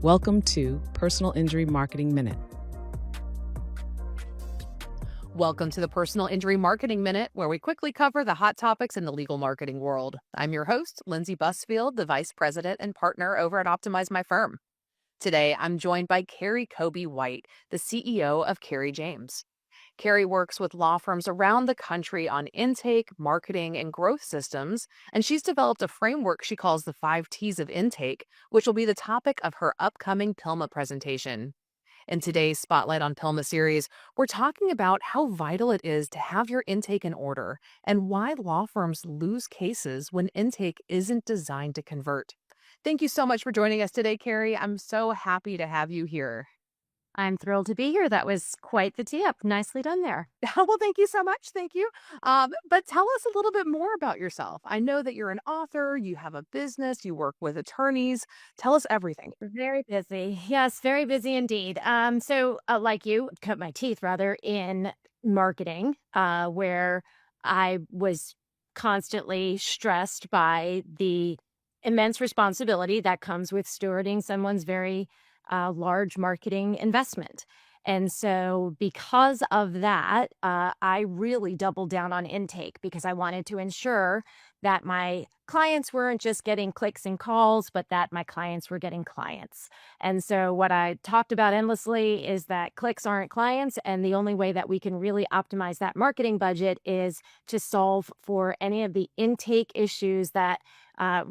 Welcome to Personal Injury Marketing Minute. Welcome to the Personal Injury Marketing Minute, where we quickly cover the hot topics in the legal marketing world. I'm your host, Lindsey Busfield, the Vice President and Partner over at OptimizemyFirm. Today, I'm joined by Carrie Kobe White, the CEO of Carrie James. Carrie works with law firms around the country on intake, marketing, and growth systems, and she's developed a framework she calls the 5 T's of intake, which will be the topic of her upcoming PILMA presentation. In today's Spotlight on PILMA series, we're talking about how vital it is to have your intake in order and why law firms lose cases when intake isn't designed to convert. Thank you so much for joining us today, Carrie. I'm so happy to have you here. I'm thrilled to be here. That was quite the tee up. Nicely done there. Well, thank you so much. Thank you. But tell us a little bit more about yourself. I know that you're an author, you have a business, you work with attorneys. Tell us everything. Very busy. Yes, very busy indeed. Like you, cut my teeth rather in marketing, where I was constantly stressed by the immense responsibility that comes with stewarding someone's very large marketing investment. And so because of that, I really doubled down on intake because I wanted to ensure that my clients weren't just getting clicks and calls, but that my clients were getting clients. And so what I talked about endlessly is that clicks aren't clients. And the only way that we can really optimize that marketing budget is to solve for any of the intake issues that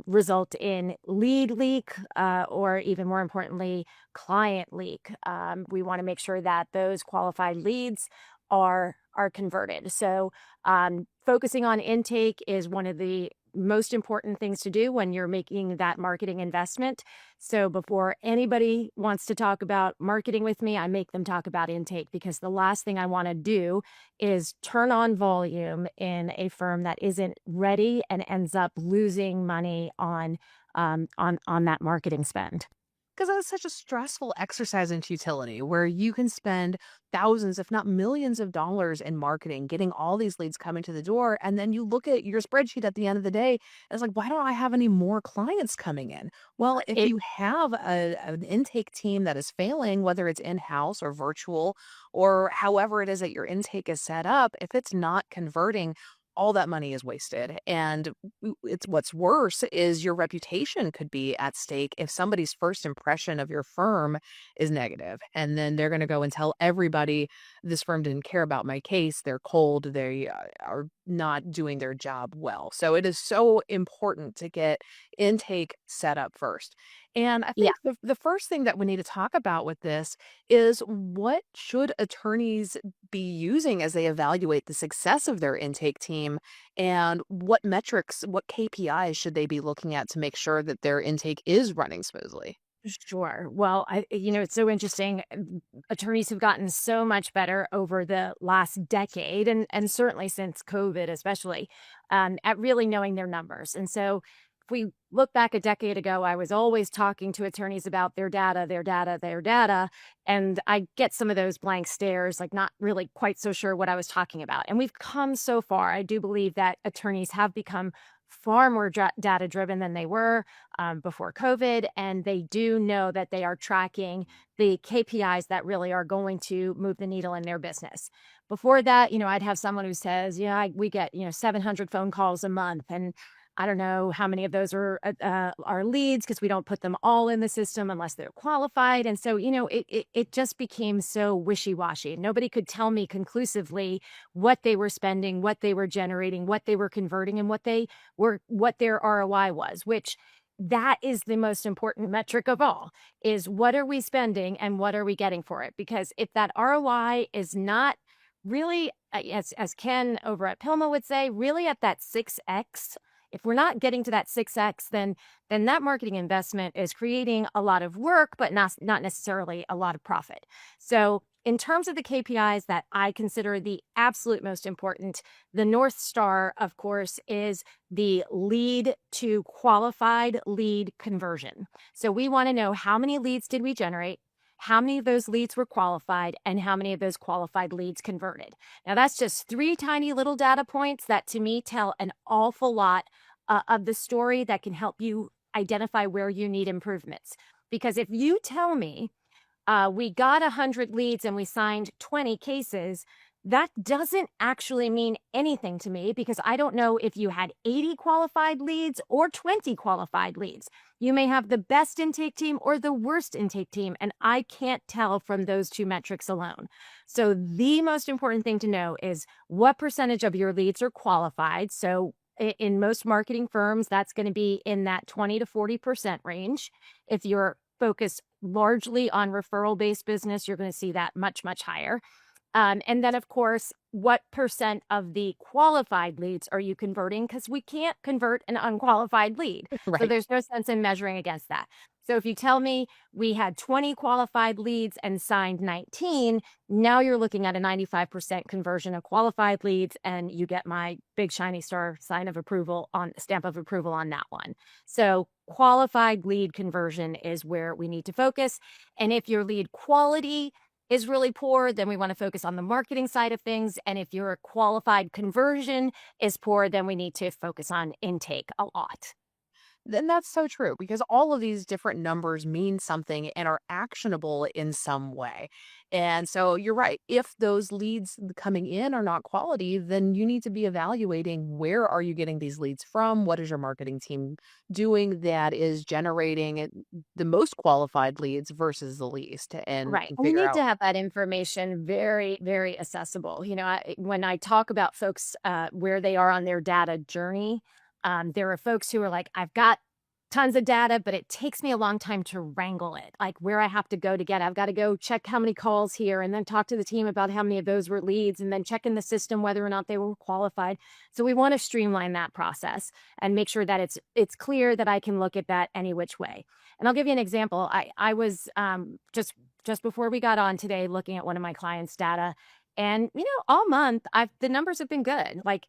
result in lead leak, or even more importantly, client leak. We want to make sure that those qualified leads are converted. So focusing on intake is one of the most important things to do when you're making that marketing investment. So before anybody wants to talk about marketing with me, I make them talk about intake, because the last thing I want to do is turn on volume in a firm that isn't ready and ends up losing money on that marketing spend. Because that's such a stressful exercise in futility where you can spend thousands, if not millions of dollars in marketing, getting all these leads coming to the door. And then you look at your spreadsheet at the end of the day, and it's like, why don't I have any more clients coming in? Well, if It you have an intake team that is failing, whether it's in-house or virtual, or however it is that your intake is set up, if it's not converting, all that money is wasted. And it's what's worse is your reputation could be at stake if somebody's first impression of your firm is negative. And then they're going to go and tell everybody, this firm didn't care about my case. They're cold. They are not doing their job well. So it is so important to get intake set up first. And I yeah. think the first thing that we need to talk about with this is, what should attorneys be using as they evaluate the success of their intake team, and what metrics, what KPIs should they be looking at to make sure that their intake is running smoothly? Sure. Well, it's so interesting. Attorneys have gotten so much better over the last decade, and certainly since COVID, especially, at really knowing their numbers. And so, if we look back a decade ago, I was always talking to attorneys about their data, their data, their data, and I get some of those blank stares, like not really quite so sure what I was talking about. And we've come so far. I do believe that attorneys have become far more data driven than they were before COVID. And they do know that they are tracking the KPIs that really are going to move the needle in their business. Before that, I'd have someone who says, we get, 700 phone calls a month. And I don't know how many of those are leads, because we don't put them all in the system unless they're qualified. And so, it just became so wishy-washy. Nobody could tell me conclusively what they were spending, what they were generating, what they were converting, and what their ROI was, which that is the most important metric of all, is what are we spending and what are we getting for it? Because if that ROI is not really, as Ken over at PILMA would say, really at that 6x, if we're not getting to that 6x, then that marketing investment is creating a lot of work, but not necessarily a lot of profit. So in terms of the KPIs that I consider the absolute most important, the North Star, of course, is the lead to qualified lead conversion. So we want to know, how many leads did we generate? How many of those leads were qualified, and how many of those qualified leads converted? Now, that's just 3 tiny little data points that to me tell an awful lot of the story, that can help you identify where you need improvements. Because if you tell me we got 100 leads and we signed 20 cases, that doesn't actually mean anything to me because I don't know if you had 80 qualified leads or 20 qualified leads. You may have the best intake team or the worst intake team, and I can't tell from those two metrics alone. So the most important thing to know is what percentage of your leads are qualified. So in most marketing firms, that's going to be in that 20 to 40% range. If you're focused largely on referral-based business, you're going to see that much, much higher. And then, of course, what percent of the qualified leads are you converting? Because we can't convert an unqualified lead. So Right. there's no sense in measuring against that. So if you tell me we had 20 qualified leads and signed 19, now you're looking at a 95% conversion of qualified leads, and you get my big shiny star stamp of approval on that one. So qualified lead conversion is where we need to focus. And if your lead quality is really poor, then we want to focus on the marketing side of things. And if your qualified conversion is poor, then we need to focus on intake a lot. Then that's so true because all of these different numbers mean something and are actionable in some way. And so you're right. If those leads coming in are not quality, then you need to be evaluating where are you getting these leads from? What is your marketing team doing that is generating the most qualified leads versus the least Right. and And you figure need to out. have that information very, very accessible. When I talk about folks where they are on their data journey, there are folks who are like, I've got tons of data, but it takes me a long time to wrangle it. Like where I have to go to get it. I've got to go check how many calls here and then talk to the team about how many of those were leads and then check in the system whether or not they were qualified. So we want to streamline that process and make sure that it's clear that I can look at that any which way. And I'll give you an example. I was just before we got on today looking at one of my clients' data, and all month the numbers have been good. Like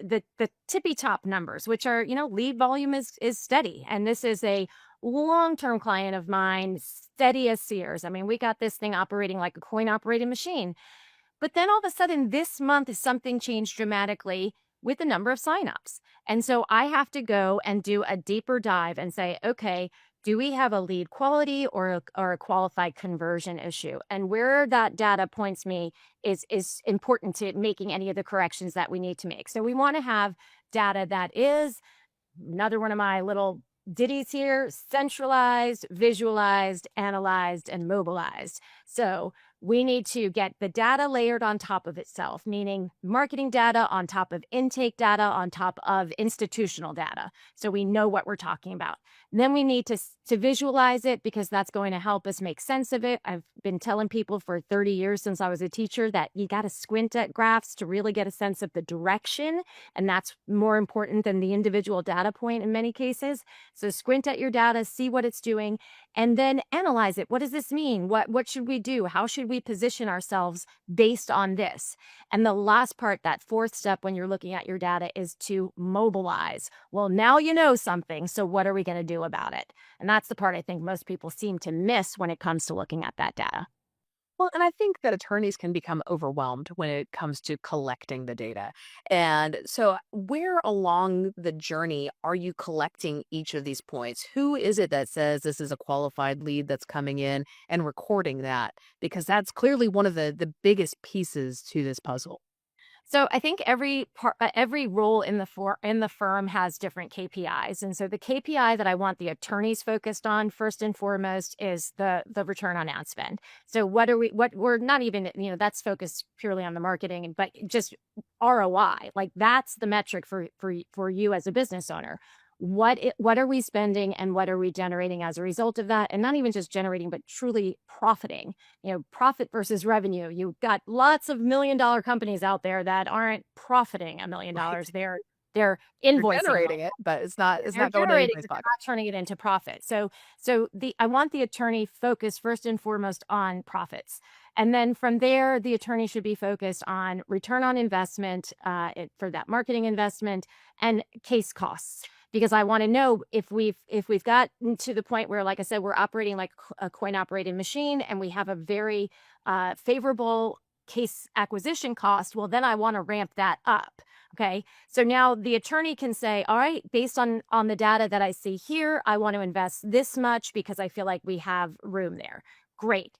the tippy top numbers, which are, lead volume is steady. And this is a long-term client of mine, steady as Sears. I mean, we got this thing operating like a coin operated machine. But then all of a sudden this month something changed dramatically with the number of signups. And so I have to go and do a deeper dive and say, okay, do we have a lead quality or a qualified conversion issue? And where that data points me is important to making any of the corrections that we need to make. So we want to have data that is, another one of my little ditties here, centralized, visualized, analyzed, and mobilized. So we need to get the data layered on top of itself, meaning marketing data on top of intake data on top of institutional data. So we know what we're talking about. And then we need to visualize it because that's going to help us make sense of it. I've been telling people for 30 years since I was a teacher that you got to squint at graphs to really get a sense of the direction. And that's more important than the individual data point in many cases. So squint at your data, see what it's doing, and then analyze it. What does this mean? What should we do? How should we position ourselves based on this? And the last part, that fourth step when you're looking at your data, is to mobilize. Well, now you know something, so what are we going to do about it? And that's the part I think most people seem to miss when it comes to looking at that data. Well, and I think that attorneys can become overwhelmed when it comes to collecting the data. And so, where along the journey are you collecting each of these points? Who is it that says this is a qualified lead that's coming in and recording that? Because that's clearly one of the biggest pieces to this puzzle. So I think every role in the firm has different KPIs, and so the KPI that I want the attorneys focused on first and foremost is the return on ad spend. So what we're not even, that's focused purely on the marketing, but just ROI. Like that's the metric for you as a business owner. What are we spending and what are we generating as a result of that? And not even just generating, but truly profiting. Profit versus revenue. You've got lots of $1 million companies out there that aren't profiting $1 million. Right. They're You're invoicing. generating it, but it's They're not going to generating, anybody's but they're pocket. not turning it into profit. So I want the attorney focused first and foremost on profits. And then from there, the attorney should be focused on return on investment for that marketing investment and case costs. Because I want to know if we've gotten to the point where, like I said, we're operating like a coin operated machine and we have a very favorable case acquisition cost, well, then I want to ramp that up. Okay. So now the attorney can say, all right, based on the data that I see here, I want to invest this much because I feel like we have room there. Great.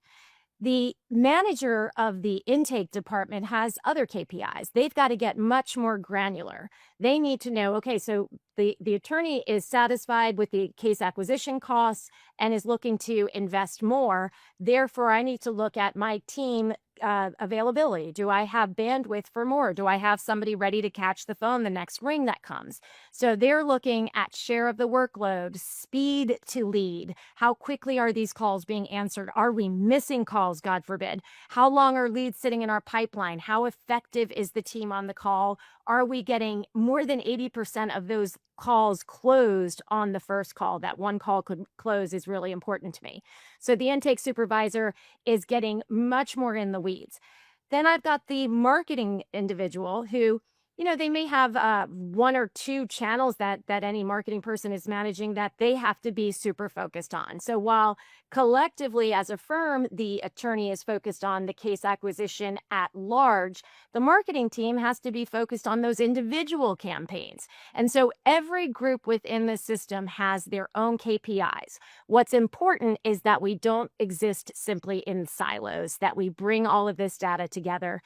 The manager of the intake department has other KPIs. They've got to get much more granular. They need to know, okay, so the attorney is satisfied with the case acquisition costs and is looking to invest more. Therefore, I need to look at my team availability. Do I have bandwidth for more? Do I have somebody ready to catch the phone the next ring that comes? So they're looking at share of the workload, speed to lead. How quickly are these calls being answered? Are we missing calls, God forbid? How long are leads sitting in our pipeline? How effective is the team on the call? Are we getting more than 80% of those calls closed on the first call? That one call could close is really important to me. So the intake supervisor is getting much more in the weeds. Then I've got the marketing individual who, they may have one or two channels that any marketing person is managing that they have to be super focused on. So while collectively as a firm, the attorney is focused on the case acquisition at large, the marketing team has to be focused on those individual campaigns. And so every group within the system has their own KPIs. What's important is that we don't exist simply in silos, that we bring all of this data together.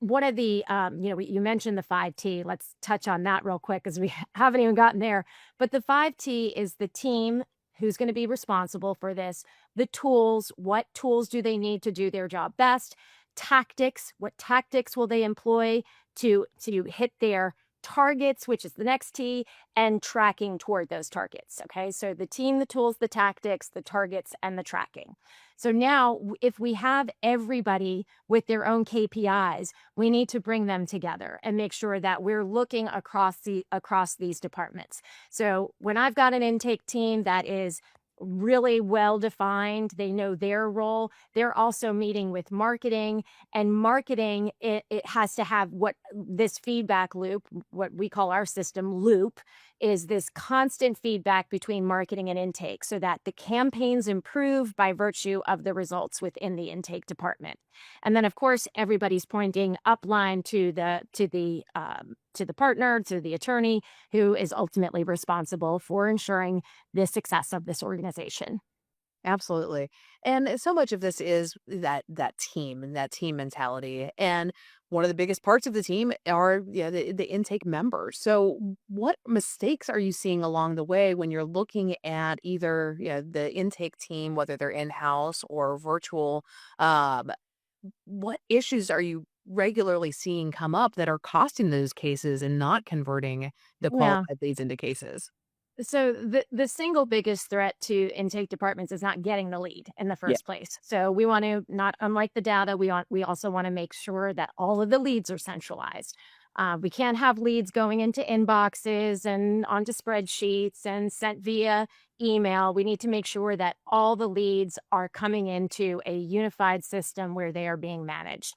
One of the, you mentioned the 5T. Let's touch on that real quick because we haven't even gotten there. But the 5T is the team who's going to be responsible for this, the tools, what tools do they need to do their job best, tactics, what tactics will they employ to hit their targets, which is the next T, and tracking toward those targets. Okay, so the team, the tools, the tactics, the targets, and the tracking. So now if we have everybody with their own KPIs, we need to bring them together and make sure that we're looking across these departments. So when I've got an intake team that is really well defined, they know their role, they're also meeting with marketing, and marketing, it has to have what this feedback loop, what we call our system loop, is this constant feedback between marketing and intake so that the campaigns improve by virtue of the results within the intake department. And then of course everybody's pointing upline to the partner, to the attorney, who is ultimately responsible for ensuring the success of this organization. Absolutely. And so much of this is that team and that team mentality. And one of the biggest parts of the team are the intake members. So what mistakes are you seeing along the way when you're looking at either the intake team, whether they're in-house or virtual? What issues are you regularly seeing come up that are costing those cases and not converting the Yeah. qualified leads into cases? So the single biggest threat to intake departments is not getting the lead in the Yeah. first place. So we want to, not unlike the data, we also want to make sure that all of the leads are centralized. We can't have leads going into inboxes and onto spreadsheets and sent via email. We need to make sure that all the leads are coming into a unified system where they are being managed.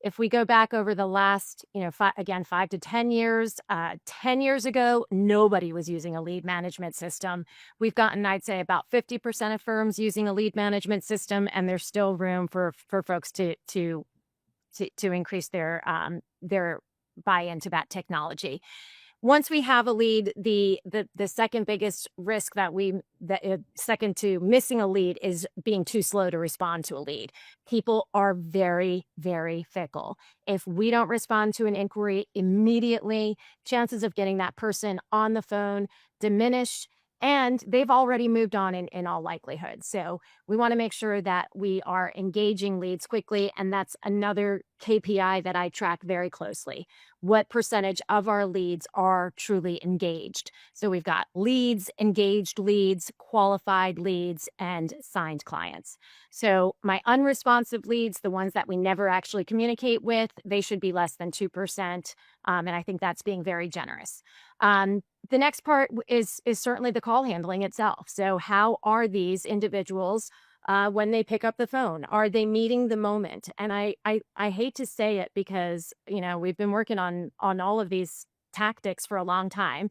If we go back over the last, 5 to 10 years, 10 years ago, nobody was using a lead management system. We've gotten, I'd say, about 50% of firms using a lead management system, and there's still room for folks to increase their buy-in to that technology. Once we have a lead, the second biggest risk second to missing a lead is being too slow to respond to a lead. People are very, very fickle. If we don't respond to an inquiry immediately, chances of getting that person on the phone diminish, and they've already moved on in all likelihood. So we want to make sure that we are engaging leads quickly, and that's another KPI that I track very closely. What percentage of our leads are truly engaged? So we've got leads, engaged leads, qualified leads, and signed clients. So my unresponsive leads, the ones that we never actually communicate with, they should be less than 2%. And I think that's being very generous. The next part is certainly the call handling itself. So how are these individuals when they pick up the phone? Are they meeting the moment? And I hate to say it because, we've been working on all of these tactics for a long time.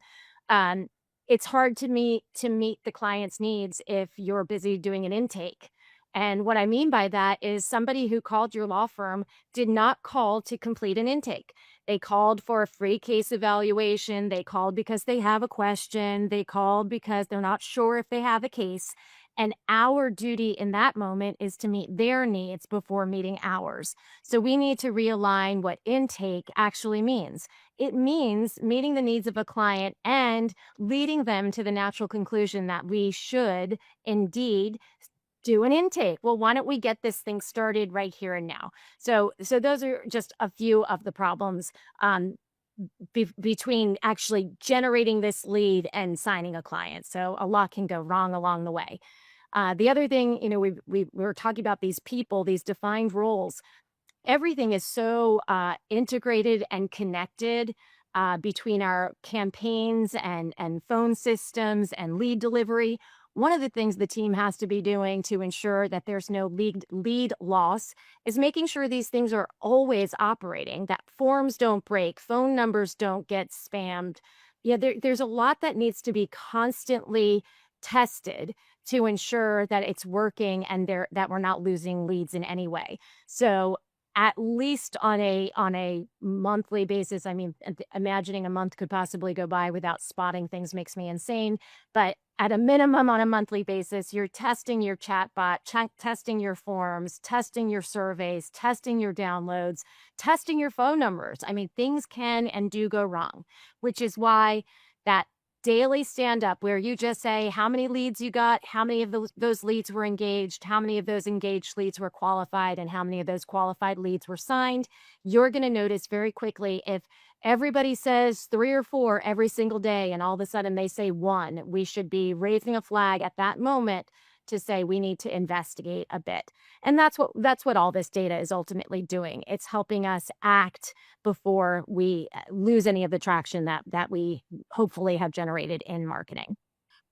It's hard to meet the client's needs if you're busy doing an intake. And what I mean by that is somebody who called your law firm did not call to complete an intake. They called for a free case evaluation. They called because they have a question. They called because they're not sure if they have a case. And our duty in that moment is to meet their needs before meeting ours. So we need to realign what intake actually means. It means meeting the needs of a client and leading them to the natural conclusion that we should indeed do an intake. Well, why don't we get this thing started right here and now? So those are just a few of the problems between actually generating this lead and signing a client. So a lot can go wrong along the way. The other thing, we were talking about these people, these defined roles. Everything is so integrated and connected between our campaigns and phone systems and lead delivery. One of the things the team has to be doing to ensure that there's no lead loss is making sure these things are always operating, that forms don't break, phone numbers don't get spammed. Yeah, there's a lot that needs to be constantly tested to ensure that it's working and that we're not losing leads in any way. So at least on a monthly basis, I mean, imagining a month could possibly go by without spotting things makes me insane. But at a minimum, on a monthly basis, you're testing your chatbot, testing your forms, testing your surveys, testing your downloads, testing your phone numbers. I mean, things can and do go wrong, which is why that daily stand up where you just say how many leads you got, how many of those leads were engaged, how many of those engaged leads were qualified, and how many of those qualified leads were signed. You're going to notice very quickly if everybody says 3 or 4 every single day and all of a sudden they say 1, we should be raising a flag at that moment to say we need to investigate a bit. And that's what all this data is ultimately doing. It's helping us act before we lose any of the traction that we hopefully have generated in marketing.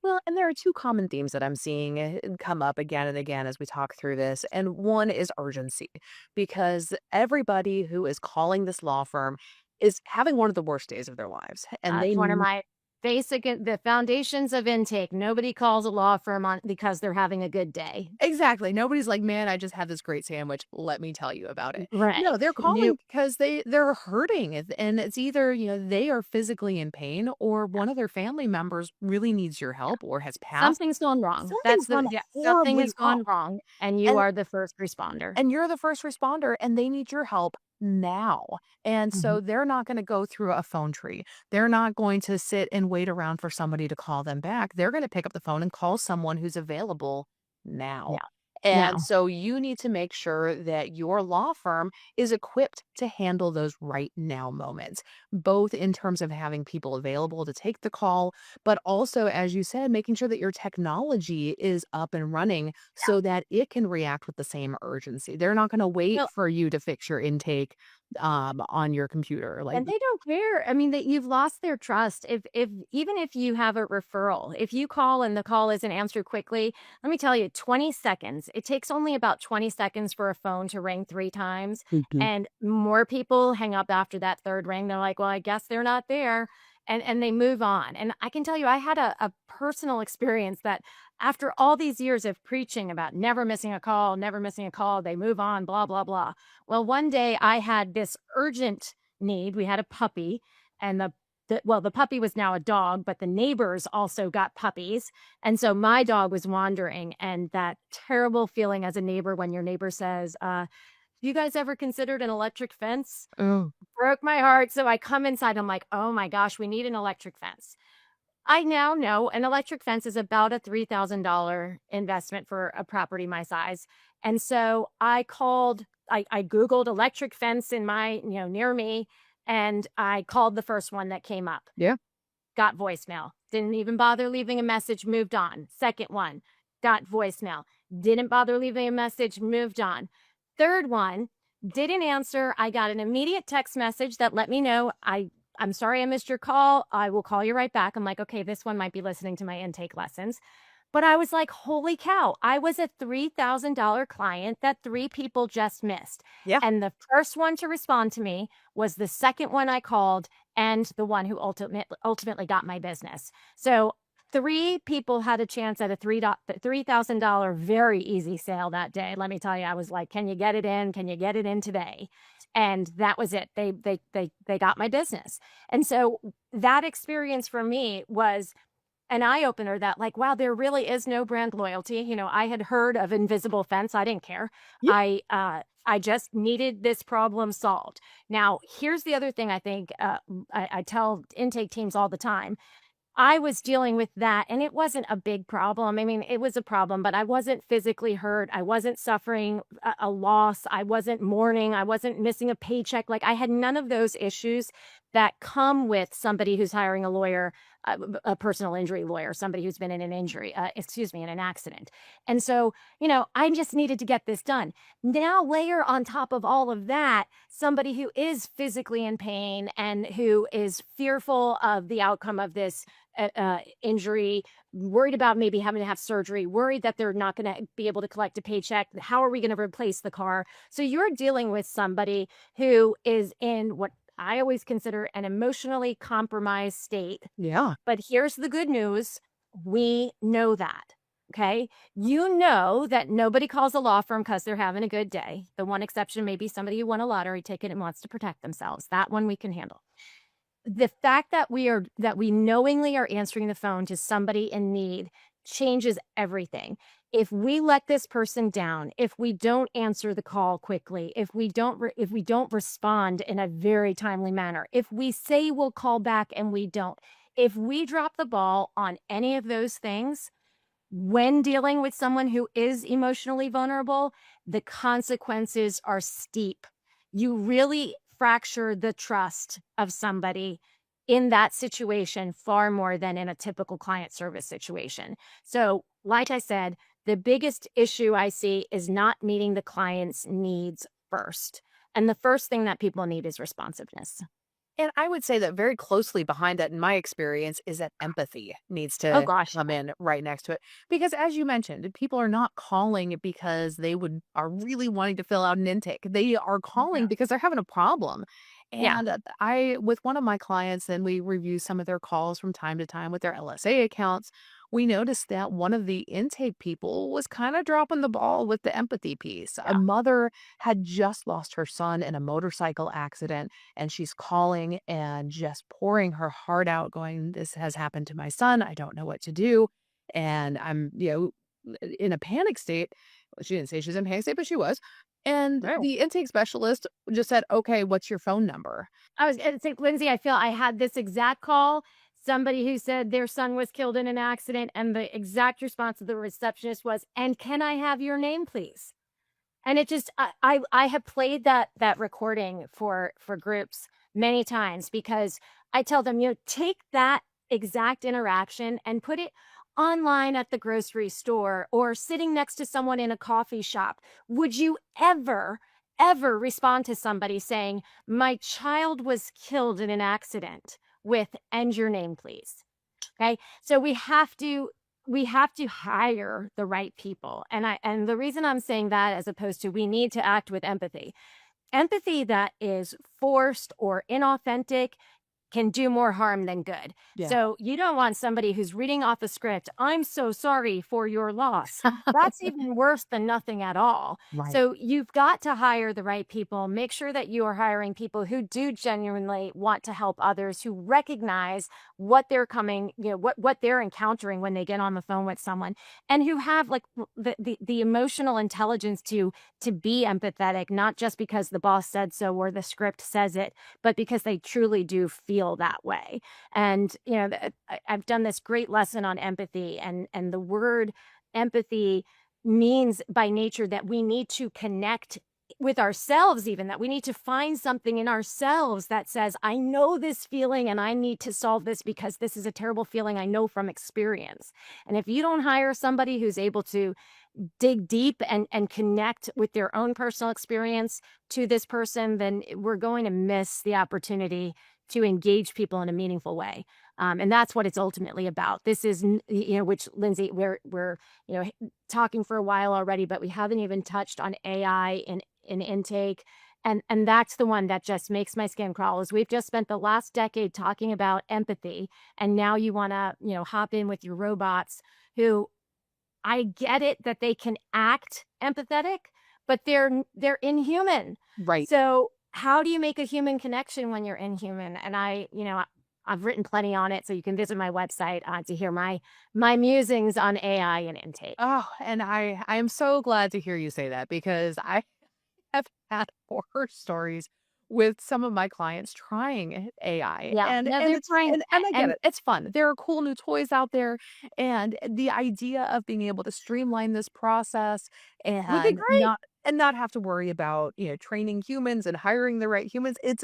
Well, and there are two common themes that I'm seeing come up again and again as we talk through this. And one is urgency, because everybody who is calling this law firm is having one of the worst days of their lives. And It's one of my the foundations of intake. Nobody calls a law firm on because they're having a good day. exactly. Nobody's like, man, I just had this great sandwich. Let me tell you about it. Right. No, they're calling New because they're hurting. And it's either, they are physically in pain or one of their family members really needs your help or has passed. Something's gone wrong. Something's gone Something horribly has wrong. gone wrong, and you And are the first responder. and you're the first responder and they need your help now. And Mhm. so they're not going to go through a phone tree. They're not going to sit and wait around for somebody to call them back. They're going to pick up the phone and call someone who's available now. Yeah. And Now. so you need to make sure that your law firm is equipped to handle those right now moments, both in terms of having people available to take the call, but also, as you said, making sure that your technology is up and running so that it can react with the same urgency. They're not going to wait Well, for you to fix your intake on your computer. Like, and they don't care. I mean, that you've lost their trust. If even if you have a referral, if you call and the call isn't answered quickly, let me tell you, 20 seconds. It takes only about 20 seconds for a phone to ring 3 times. Mhm. And more people hang up after that third ring. They're like, well, I guess they're not there. And they move on. And I can tell you, I had a personal experience that after all these years of preaching about never missing a call, never missing a call, they move on, blah, blah, blah. Well, one day I had this urgent need. We had a puppy, and the puppy was now a dog, but the neighbors also got puppies. And so my dog was wandering, and that terrible feeling as a neighbor when your neighbor says, you guys ever considered an electric fence? Oh, Broke my heart. So I come inside. I'm like, oh my gosh, we need an electric fence. I now know an electric fence is about a $3,000 investment for a property my size. And so I Googled electric fence in near me, and I called the first one that came up. yeah. Got voicemail. Didn't even bother leaving a message, moved on. Second one, got voicemail. Didn't bother leaving a message, moved on. Third one, didn't answer. I got an immediate text message that let me know I'm sorry I missed your call. I will call you right back. I'm like, okay, this one might be listening to my intake lessons. But I was like, holy cow, I was a $3,000 client that 3 people just missed. Yeah. And the first one to respond to me was the second one I called and the one who ultimately got my business. So 3 people had a chance at a $3,000 very easy sale that day. Let me tell you, I was like, "Can you get it in? Can you get it in today?" And that was it. They got my business. And so that experience for me was an eye-opener that like, wow, there really is no brand loyalty. I had heard of invisible fence. I didn't care. Yeah. I just needed this problem solved. Now, here's the other thing I think I tell intake teams all the time. I was dealing with that, and it wasn't a big problem. I mean, it was a problem, but I wasn't physically hurt. I wasn't suffering a loss. I wasn't mourning. I wasn't missing a paycheck. Like, I had none of those issues that come with somebody who's hiring a lawyer, a personal injury lawyer, somebody who's been in an in an accident. And so, I just needed to get this done. Now, layer on top of all of that, somebody who is physically in pain and who is fearful of the outcome of this injury, worried about maybe having to have surgery, worried that they're not going to be able to collect a paycheck. How are we going to replace the car? So you're dealing with somebody who is in what I always consider an emotionally compromised state. Yeah. But here's the good news. We know that. Okay. You know that nobody calls a law firm because they're having a good day. The one exception may be somebody who won a lottery ticket and wants to protect themselves. That one we can handle. The fact that we knowingly are answering the phone to somebody in need changes everything. If we let this person down, if we don't answer the call quickly, if we don't respond in a very timely manner, if we say we'll call back and we don't, if we drop the ball on any of those things, when dealing with someone who is emotionally vulnerable, the consequences are steep. You really fracture the trust of somebody in that situation far more than in a typical client service situation. So, like I said, the biggest issue I see is not meeting the client's needs first. And the first thing that people need is responsiveness. And I would say that very closely behind that, in my experience, is that empathy needs Oh to gosh. come in right next to it. Because as you mentioned, people are not calling because they are really wanting to fill out an intake. They are calling Yeah. because they're having a problem. Yeah. And with one of my clients, and we review some of their calls from time to time with their LSA accounts, we noticed that one of the intake people was kind of dropping the ball with the empathy piece. A Yeah. mother had just lost her son in a motorcycle accident, and she's calling and just pouring her heart out, going, "This has happened to my son. I don't know what to do. And I'm, in a panic state." She didn't say she was in a panic state, but she was. And Right. the intake specialist just said, "Okay, what's your phone number?" I was going to say, Lindsay, I feel I had this exact call. Somebody who said their son was killed in an accident, and the exact response of the receptionist was, "And can I have your name, please?" And it just, I have played that recording for groups many times because I tell them, take that exact interaction and put it online at the grocery store or sitting next to someone in a coffee shop. Would you ever respond to somebody saying, "My child was killed in an accident," with "and your name, please"? Okay. So we have to hire the right people. And the reason I'm saying that, as opposed to we need to act with empathy that is forced or inauthentic can do more harm than good. Yeah. So you don't want somebody who's reading off a script, "I'm so sorry for your loss." That's even worse than nothing at all. Right. So you've got to hire the right people. Make sure that you are hiring people who do genuinely want to help others, who recognize what they're what they're encountering when they get on the phone with someone, and who have like the emotional intelligence to be empathetic, not just because the boss said so or the script says it, but because they truly do feel that way. And I've done this great lesson on empathy, and the word empathy means by nature that we need to connect with ourselves, even that we need to find something in ourselves that says, "I know this feeling and I need to solve this because this is a terrible feeling I know from experience." And if you don't hire somebody who's able to dig deep and connect with their own personal experience to this person, then we're going to miss the opportunity to engage people in a meaningful way. And that's what it's ultimately about. This is, which, Lindsay, we're talking for a while already, but we haven't even touched on AI in intake And that's the one that just makes my skin crawl. Is we've just spent the last decade talking about empathy, and now you want to, hop in with your robots who, I get it that they can act empathetic, but they're inhuman. Right. So how do you make a human connection when you're inhuman? And I've written plenty on it, so you can visit my website to hear my musings on AI and intake. Oh, and I am so glad to hear you say that, because I have had horror stories with some of my clients trying AI, Yeah, and no, and they're it's trying, and I get and it. It's fun. There are cool new toys out there, and the idea of being able to streamline this process would be and great. not have to worry about, training humans and hiring the right humans. It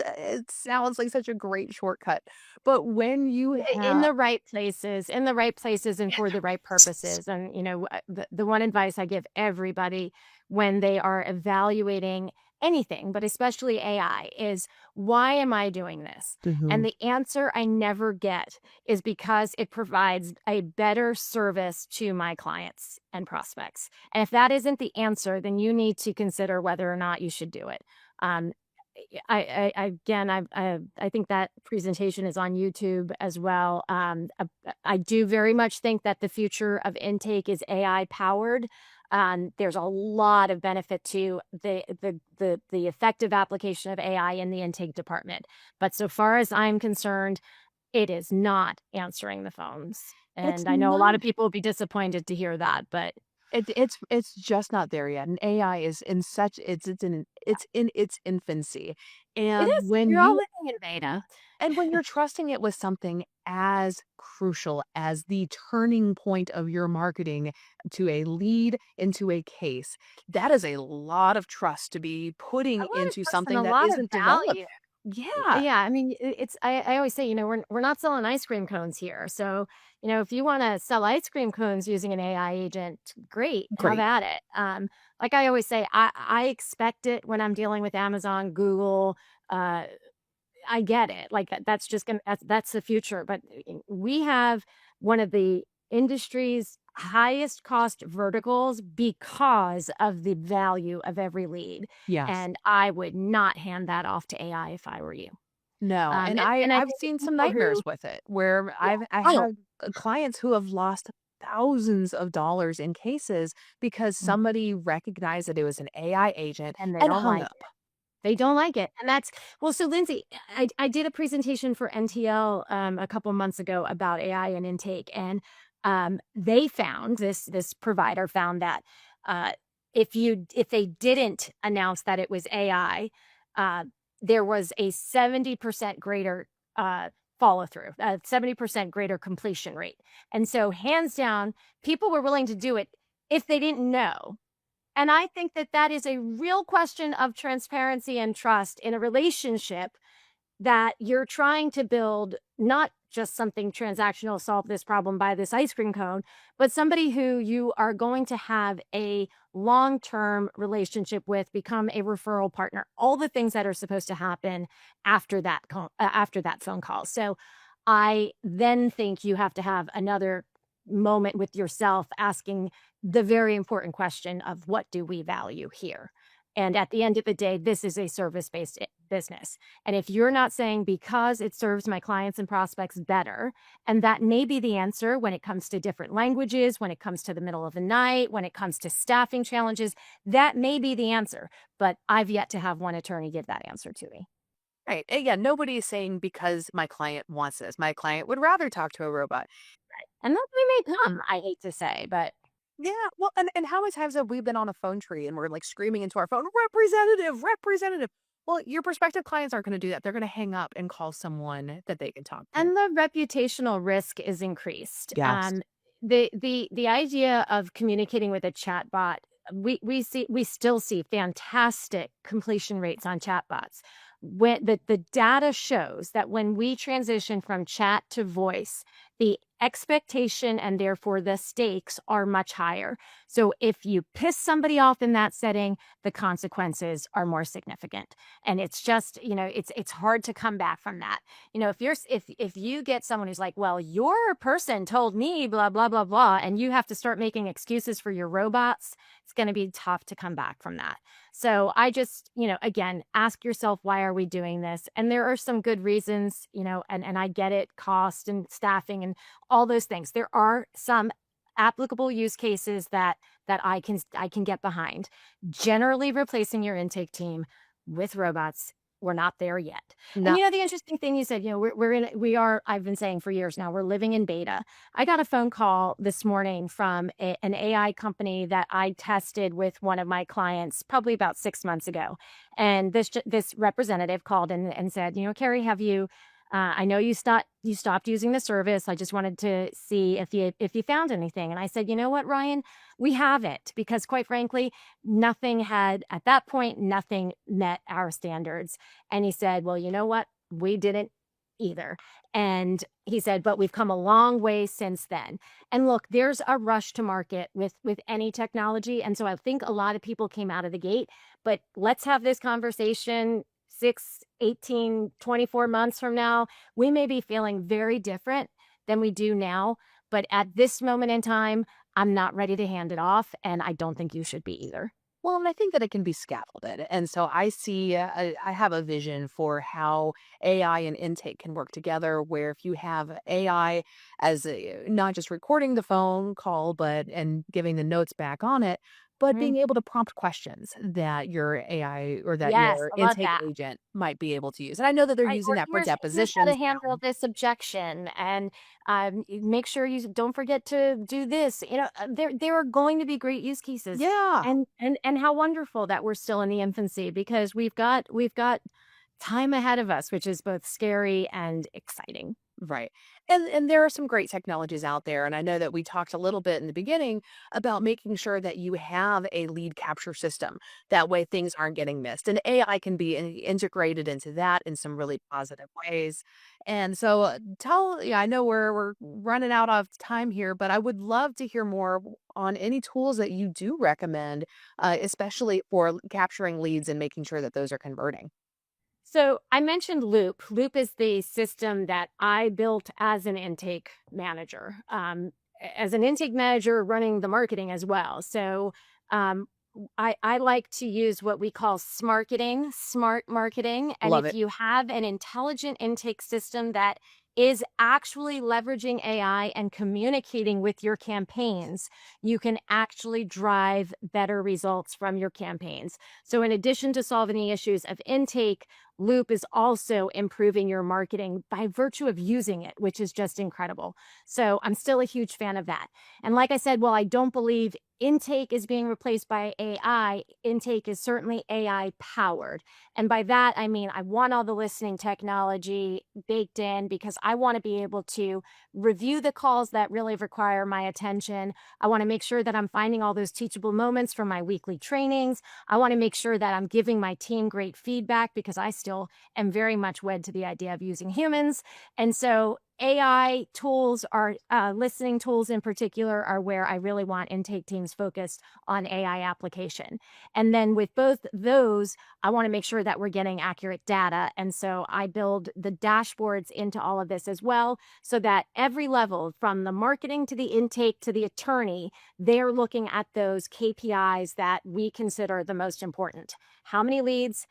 sounds like such a great shortcut. But when you In have the right places and for the right purposes. And, the one advice I give everybody when they are evaluating anything, but especially AI, is why am I doing this? And Mhm. the answer I never get is because it provides a better service to my clients and prospects. And if that isn't the answer, then you need to consider whether or not you should do it. Um, again, I think that presentation is on YouTube as well. I do very much think that the future of intake is AI powered. There's a lot of benefit to the effective application of AI in the intake department. But so far as I'm concerned, it is not answering the phones. It's And I know a lot not. of people will be disappointed to hear that, but It's just not there yet, and AI is in such it's in its infancy, it and is. You're all living in beta. when you're trusting it with something as crucial as the turning point of your marketing to a lead into a case, that is a lot of trust to be A putting lot of into trust and something a that lot of isn't developed. value. Yeah, Yeah, I mean, I always say, we're not selling ice cream cones here. So, if you want to sell ice cream cones using an AI agent, great, have great. at it. Like I always say, I expect it when I'm dealing with Amazon, Google. Uh, I get it. Like that's just gonna that's the future. But we have one of the industry's highest cost verticals because of the value of every lead. Yes. And I would not hand that off to AI if I were you. No, and And I I've think the seen some people nightmares who, with it where yeah, I oh, have clients who have lost thousands of dollars in cases because mm, somebody recognized that it was an AI agent and they and don't hung like up. it. They don't like it. And that's, well, so Lindsay, I did a presentation for NTL a couple months ago about AI and intake. And they found this provider found that uh, if they didn't announce that it was AI, uh, there was a 70% greater uh, follow through, 70% greater completion rate. And so hands down, people were willing to do it if they didn't know. And I think that that is a real question of transparency and trust in a relationship, that you're trying to build not just something transactional, solve this problem, buy this ice cream cone, but somebody who you are going to have a long-term relationship with, become a referral partner, all the things that are supposed to happen after that after that phone call. So I then think you have to have another moment with yourself asking the very important question of, what do we value here? And at the end of the day, this is a service-based business. And if you're not saying, because it serves my clients and prospects better, and that may be the answer when it comes to different languages, when it comes to the middle of the night, when it comes to staffing challenges, that may be the answer. But I've yet to have one attorney give that answer to me. Right. And yeah, nobody is saying because my client wants this. My client would rather talk to a robot. And that may come, I hate to say, but Yeah, well, and how many times have we been on a phone tree and we're like screaming into our phone, representative, representative? Well, your prospective clients aren't going to do that. They're going to hang up and call someone that they can talk to. and the reputational risk is increased. Yes. The idea of communicating with a chatbot, we still see fantastic completion rates on chatbots. When the data shows that when we transition from chat to voice, the expectation and therefore the stakes are much higher. So if you piss somebody off in that setting, the consequences are more significant. And it's just, it's hard to come back from that. If you get someone who's like, well, your person told me blah, blah, blah, blah, and you have to start making excuses for your robots, it's going to be tough to come back from that. So I just, again, ask yourself, why are we doing this? And there are some good reasons, and I get it, cost and staffing and all those things. There are some applicable use cases that I can get behind. Generally replacing your intake team with robots, we're not there yet. No. And the interesting thing you said, I've been saying for years now, we're living in beta. I got a phone call this morning from an AI company that I tested with one of my clients probably about 6 months ago. And this representative called in and said, Carrie, I know you stopped using the service. I just wanted to see if you found anything. And I said, you know what, Ryan, we haven't, because quite frankly, nothing met our standards. And he said, well, you know what? We didn't either. And he said, but we've come a long way since then. And look, there's a rush to market with any technology. And so I think a lot of people came out of the gate, but let's have this conversation 6, 18, 24 months from now. We may be feeling very different than we do now, but at this moment in time, I'm not ready to hand it off, and I don't think you should be either. Well, and I think that it can be scaffolded. And so I have a vision for how AI and intake can work together, where if you have AI as not just recording the phone call, and giving the notes back on it, but Mhm. being able to prompt questions that your AI or that Yes, your I love intake that. agent might be able to use. And I know that they're Right, using or that for here's how to depositions handle now. this objection, and make sure you don't forget to do this. There are going to be great use cases, Yeah. and how wonderful that we're still in the infancy, because we've got time ahead of us, which is both scary and exciting. Right. And there are some great technologies out there. And I know that we talked a little bit in the beginning about making sure that you have a lead capture system. That way things aren't getting missed. And AI can be integrated into that in some really positive ways. And so I know we're running out of time here, but I would love to hear more on any tools that you do recommend, especially for capturing leads and making sure that those are converting. So I mentioned Loop. Loop is the system that I built as an intake manager, running the marketing as well. So um, I like to use what we call smart marketing. And Love if it. you have an intelligent intake system that is actually leveraging AI and communicating with your campaigns, you can actually drive better results from your campaigns. So in addition to solving the issues of intake, Loop is also improving your marketing by virtue of using it, which is just incredible. So I'm still a huge fan of that. And like I said, while I don't believe intake is being replaced by AI, intake is certainly AI powered. And by that, I mean, I want all the listening technology baked in, because I want to be able to review the calls that really require my attention. I want to make sure that I'm finding all those teachable moments from my weekly trainings. I want to make sure that I'm giving my team great feedback, because I still am very much wed to the idea of using humans. And so AI tools are listening tools in particular are where I really want intake teams focused on AI application. And then with both those, I want to make sure that we're getting accurate data. And so I build the dashboards into all of this as well, so that every level from the marketing to the intake to the attorney, they're looking at those KPIs that we consider the most important. How many leads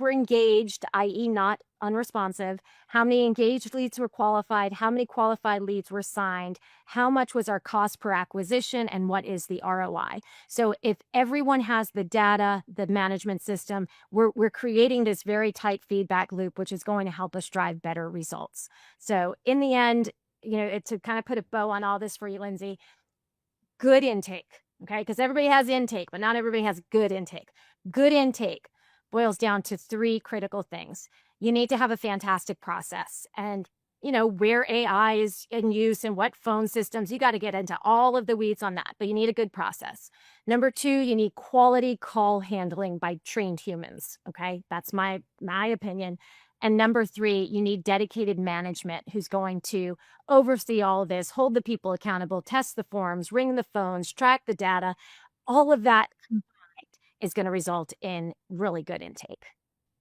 were engaged, i.e. not unresponsive, how many engaged leads were qualified, how many qualified leads were signed, how much was our cost per acquisition, and what is the ROI. So if everyone has the data, the management system, we're creating this very tight feedback loop, which is going to help us drive better results. So in the end, to kind of put a bow on all this for you, Lindsey, good intake, okay? Because everybody has intake, but not everybody has good intake. Good intake boils down to 3 critical things. You need to have a fantastic process, and where AI is in use and what phone systems, you got to get into all of the weeds on that, but you need a good process. Number 2, you need quality call handling by trained humans. Okay. That's my opinion. And number 3, you need dedicated management who's going to oversee all of this, hold the people accountable, test the forms, ring the phones, track the data. All of that combined is going to result in really good intake.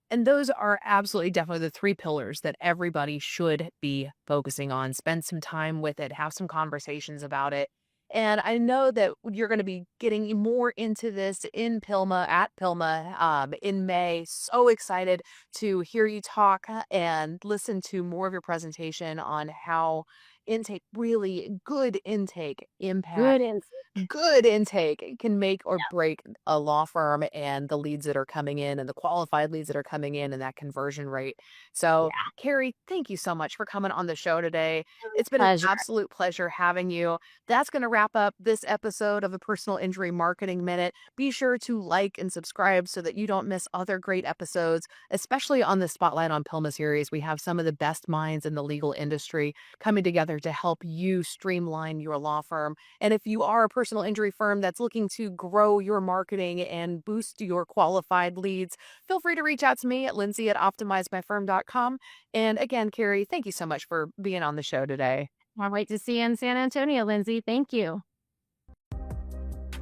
And those are absolutely definitely the 3 pillars that everybody should be focusing on. Spend some time with it, have some conversations about it. And I know that you're going to be getting more into this in at Pilma in May. So excited to hear you talk and listen to more of your presentation on how intake, really good intake, impact. Good intake. Good intake can make or break a law firm and the leads that are coming in and the qualified leads that are coming in and that conversion rate. So, Yeah. Carrie, thank you so much for coming on the show today. It's been an Pleasure. absolute pleasure having you. That's going to wrap up this episode of the Personal Injury Marketing Minute. Be sure to like and subscribe so that you don't miss other great episodes, especially on the Spotlight on Pilma series. We have some of the best minds in the legal industry coming together to help you streamline your law firm. And if you are a personal injury firm that's looking to grow your marketing and boost your qualified leads, feel free to reach out to me at Lindsey at optimizemyfirm.com. And again, Carrie, thank you so much for being on the show today. I'll wait to see you in San Antonio, Lindsey. Thank you.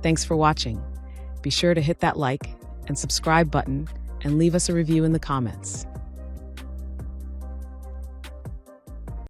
Thanks for watching. Be sure to hit that like and subscribe button and leave us a review in the comments.